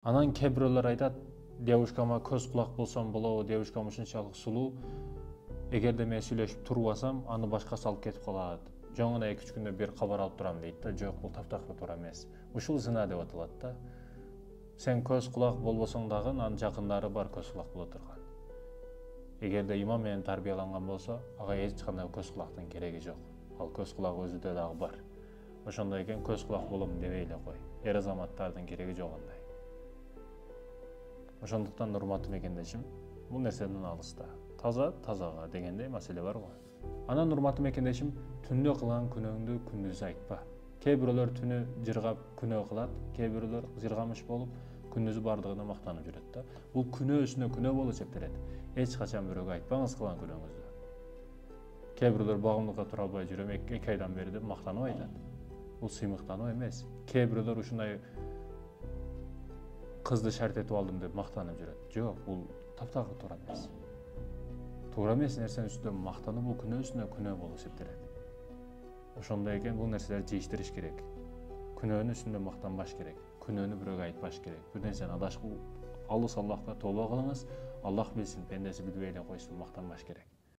Анан кээ бирөөлөр айтат, девушкама көз кулак болсом болобу, девушкам ушунчалык сулуу. Эгерде мен сүйлөшүп турбасам, аны башкасы алып кетип калат. Жөн гана 2-3 күндө бир кабар алып турам дейт да. Жок, бул таптакыр туура эмес. Ушул зына деп аталат да. Сен көз кулак болбосоң дагы, анын жакындары бар көз кулак боло турган. Эгерде имам менен тарбияланган болсо, ага эч кандай көз кулактын кереги жок. Ал көз кулак өзүдө дагы бар. Ошондой экен көз кулак болом дебей эле кой. Эр азаматтардын кереги жок андай. Ошондуктан урматтуу мекендешим, бул нерседен алыста. Таза тазага дегендей маселе бар го. Анан урматтуу мекендешим, түндө кылган күнөөңдү күндүз айтпа. Кээ бирөөлөр түнү жыргап күнөө кылат, кээ бирөөлөр жыргамыш болуп күндүзү бардыгына мактанып жүрөт да. Бул күнөөсүнө күнөө болуп эсептелет. Эч качан бирөөгө айтпаңыз кылган күнөөңүздү. Кээ бирөөлөр багымдыкка тура албай жүрөм 2 айдан бери деп мактанып айтат. Бул сыймыктануу эмес. Кээ бирөөлөр ушундай кызды шарт этип алдым деп мактанып жүрөт. Жок, бул таптакыр туура эмес. Туура эмес нерсенин үстүнө мактануу бул күнөөсүнө күнөө болуп эсептелет. Ошондой экен бул нерселерди жийиштириш керек. Күнөөнүн үстүндө мактанбаш керек. Күнөөнү бирөөгө айтпаш керек. Бир нерсени адашып алыс Аллахка тоба кылыңыз. Аллах билсин, пендеси билбей эле койсун, мактанбаш керек.